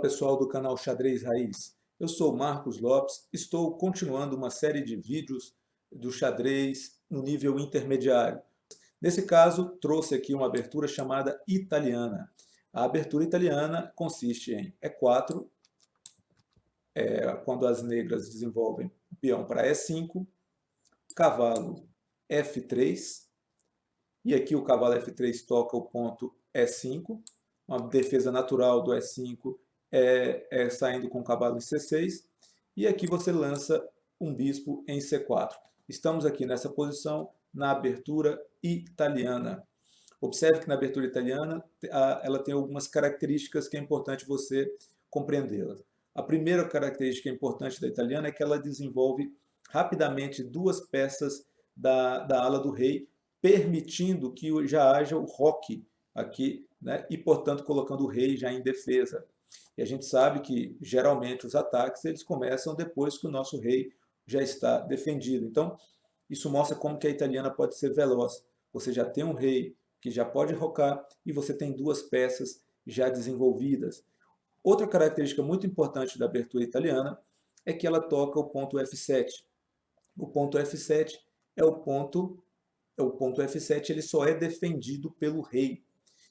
pessoal do canal Xadrez Raiz. Eu sou Marcos Lopes, estou continuando uma série de vídeos do xadrez no nível intermediário. Nesse caso, trouxe aqui uma abertura chamada italiana. A abertura italiana consiste em E4, quando as negras desenvolvem o peão para E5, cavalo F3, e aqui o cavalo F3 toca o ponto E5, uma defesa natural do E5 saindo com o cavalo em C6, e aqui você lança um bispo em C4. Estamos aqui nessa posição na abertura italiana. Observe que na abertura italiana ela tem algumas características que é importante você compreendê-las. A primeira característica importante da italiana é que ela desenvolve rapidamente duas peças da ala do rei, permitindo que já haja o roque aqui, né? E, portanto, colocando o rei já em defesa. E a gente sabe que, geralmente, os ataques eles começam depois que o nosso rei já está defendido. Então, isso mostra como que a italiana pode ser veloz. Você já tem um rei que já pode rocar e você tem duas peças já desenvolvidas. Outra característica muito importante da abertura italiana é que ela toca o ponto F7. O ponto F7 é o ponto F7, ele só é defendido pelo rei.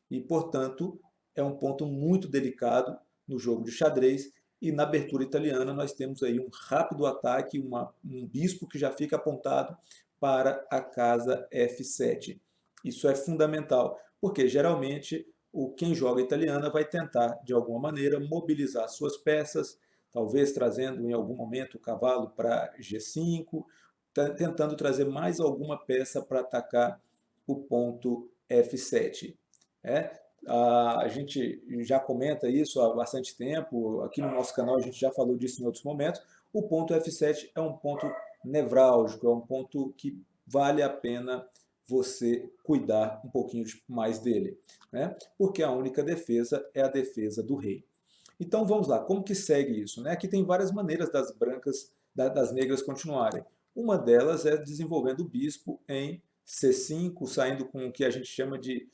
E, portanto, é um ponto muito delicado no jogo de xadrez. E na abertura italiana nós temos aí um rápido ataque, um bispo que já fica apontado para a casa F7. Isso é fundamental, porque geralmente quem joga italiana vai tentar, de alguma maneira, mobilizar suas peças, talvez trazendo em algum momento o cavalo para G5, tentando trazer mais alguma peça para atacar o ponto F7. A gente já comenta isso há bastante tempo, aqui no nosso canal a gente já falou disso em outros momentos. O ponto F7 é um ponto nevrálgico, é um ponto que vale a pena você cuidar um pouquinho mais dele, né? Porque a única defesa é a defesa do rei. Então vamos lá, como que segue isso, né? Aqui tem várias maneiras das negras continuarem. Uma delas é desenvolvendo o bispo em C5, saindo com o que a gente chama de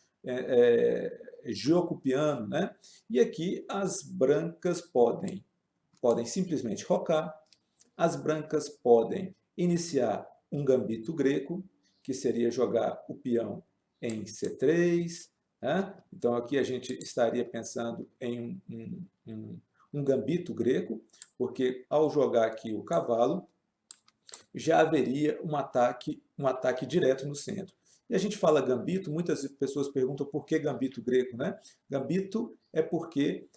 gioco piano, né? E aqui as brancas podem simplesmente rocar, as brancas podem iniciar um gambito greco, que seria jogar o peão em C3, né? Então aqui a gente estaria pensando em um gambito greco, porque ao jogar aqui o cavalo, já haveria um ataque direto no centro. E a gente fala gambito, muitas pessoas perguntam por que gambito greco, né? Gambito é porque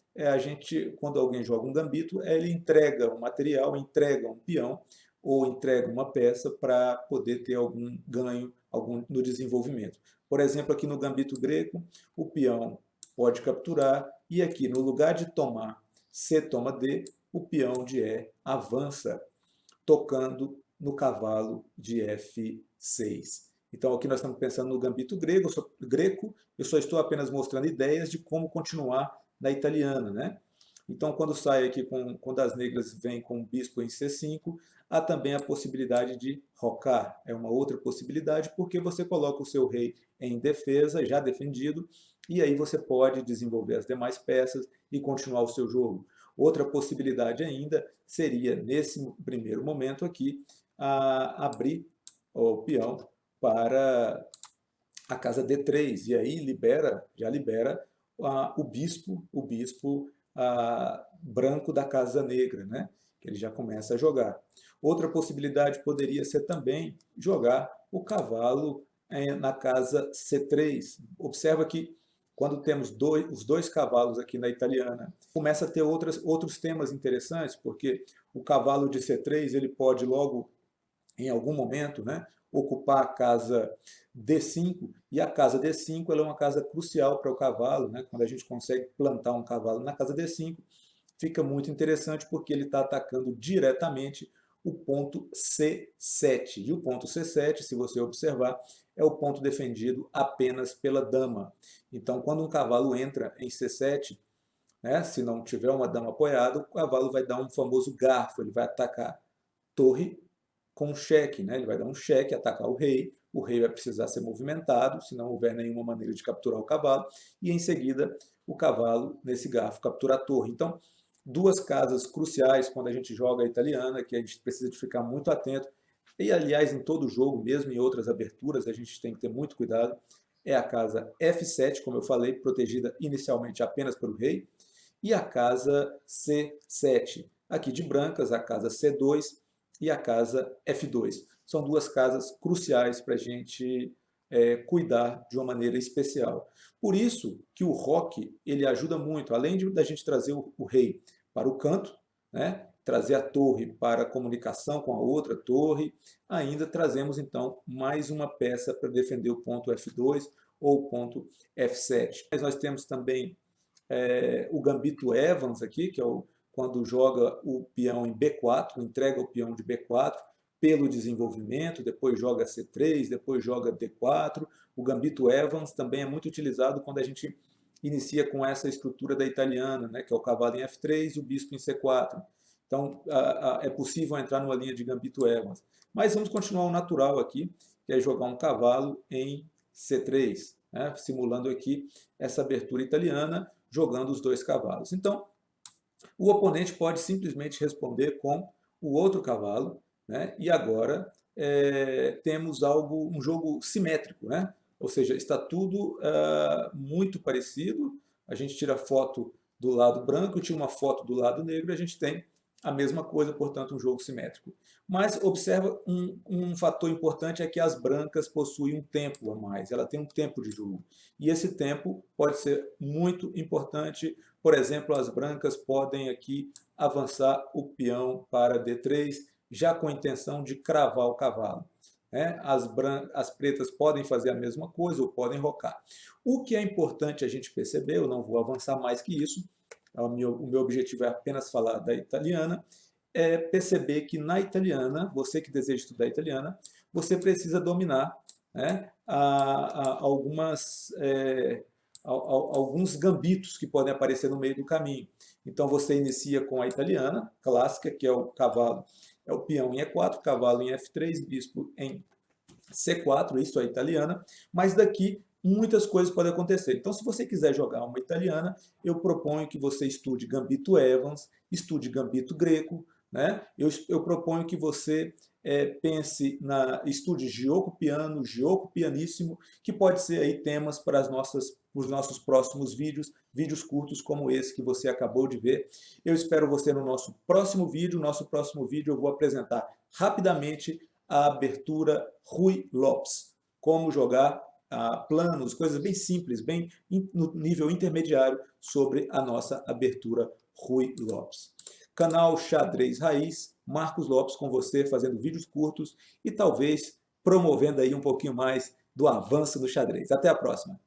quando alguém joga um gambito, ele entrega um material, entrega um peão ou entrega uma peça para poder ter algum ganho no desenvolvimento. Por exemplo, aqui no gambito greco, o peão pode capturar e aqui no lugar de tomar C toma D, o peão de E avança, tocando no cavalo de F6. Então aqui nós estamos pensando no gambito greco, eu só estou apenas mostrando ideias de como continuar na italiana, né? Então quando sai aqui, quando as negras vêm com o bispo em C5, há também a possibilidade de rocar. É uma outra possibilidade, porque você coloca o seu rei em defesa, já defendido, e aí você pode desenvolver as demais peças e continuar o seu jogo. Outra possibilidade ainda seria, nesse primeiro momento aqui, abrir o peão para a casa D3, e aí já libera o bispo branco da casa negra, né? Que ele já começa a jogar. Outra possibilidade poderia ser também jogar o cavalo na casa C3. Observa que quando temos os dois cavalos aqui na italiana, começa a ter outros temas interessantes, porque o cavalo de C3 ele pode logo, em algum momento, né, ocupar a casa D5, e a casa D5 ela é uma casa crucial para o cavalo, né? Quando a gente consegue plantar um cavalo na casa D5, fica muito interessante porque ele está atacando diretamente o ponto C7. E o ponto C7, se você observar, é o ponto defendido apenas pela dama. Então, quando um cavalo entra em C7, né, se não tiver uma dama apoiada, o cavalo vai dar um famoso garfo, ele vai atacar torre com cheque, né? Ele vai dar um cheque, atacar o rei vai precisar ser movimentado, se não houver nenhuma maneira de capturar o cavalo, e em seguida o cavalo, nesse garfo, captura a torre. Então, duas casas cruciais quando a gente joga a italiana, que a gente precisa de ficar muito atento, e aliás em todo jogo, mesmo em outras aberturas, a gente tem que ter muito cuidado, é a casa F7, como eu falei, protegida inicialmente apenas pelo rei, e a casa C7, aqui de brancas, a casa C2 e a casa F2. São duas casas cruciais para a gente cuidar de uma maneira especial. Por isso que o roque ele ajuda muito, além da gente trazer o rei para o canto, né, trazer a torre para a comunicação com a outra torre, ainda trazemos então mais uma peça para defender o ponto F2 ou o ponto F7. Mas nós temos também o gambito Evans aqui, que é quando joga o peão em B4, entrega o peão de B4 pelo desenvolvimento, depois joga C3, depois joga D4. O gambito Evans também é muito utilizado quando a gente inicia com essa estrutura da italiana, né, que é o cavalo em F3 e o bispo em C4. Então, é possível entrar numa linha de gambito Evans. Mas vamos continuar o natural aqui, que é jogar um cavalo em C3, né, simulando aqui essa abertura italiana, jogando os dois cavalos. Então, o oponente pode simplesmente responder com o outro cavalo, né? E agora temos um jogo simétrico, né? Ou seja, está tudo muito parecido. A gente tira foto do lado branco e tira uma foto do lado negro, e a gente tem a mesma coisa, portanto, um jogo simétrico. Mas observa um fator importante é que as brancas possuem um tempo a mais, ela tem um tempo de jogo. E esse tempo pode ser muito importante. Por exemplo, as brancas podem aqui avançar o peão para D3, já com a intenção de cravar o cavalo. As pretas podem fazer a mesma coisa ou podem rocar. O que é importante a gente perceber, eu não vou avançar mais que isso, o meu objetivo é apenas falar da italiana, é perceber que na italiana, você que deseja estudar italiana, você precisa dominar, né, alguns gambitos que podem aparecer no meio do caminho. Então você inicia com a italiana clássica, que é o cavalo, é o peão em E4, cavalo em F3, bispo em C4, isso é italiana, mas daqui muitas coisas podem acontecer. Então, se você quiser jogar uma italiana, eu proponho que você estude gambito Evans, estude gambito greco, né? Eu proponho que você estude gioco piano, gioco pianissimo, que pode ser aí temas para os nossos próximos vídeos curtos como esse que você acabou de ver. Eu espero você no nosso próximo vídeo. No nosso próximo vídeo eu vou apresentar rapidamente a abertura Ruy Lopes, como jogar planos, coisas bem simples, bem no nível intermediário sobre a nossa abertura Ruy Lopes. Canal Xadrez Raiz, Marcos Lopes com você, fazendo vídeos curtos e talvez promovendo aí um pouquinho mais do avanço do xadrez. Até a próxima!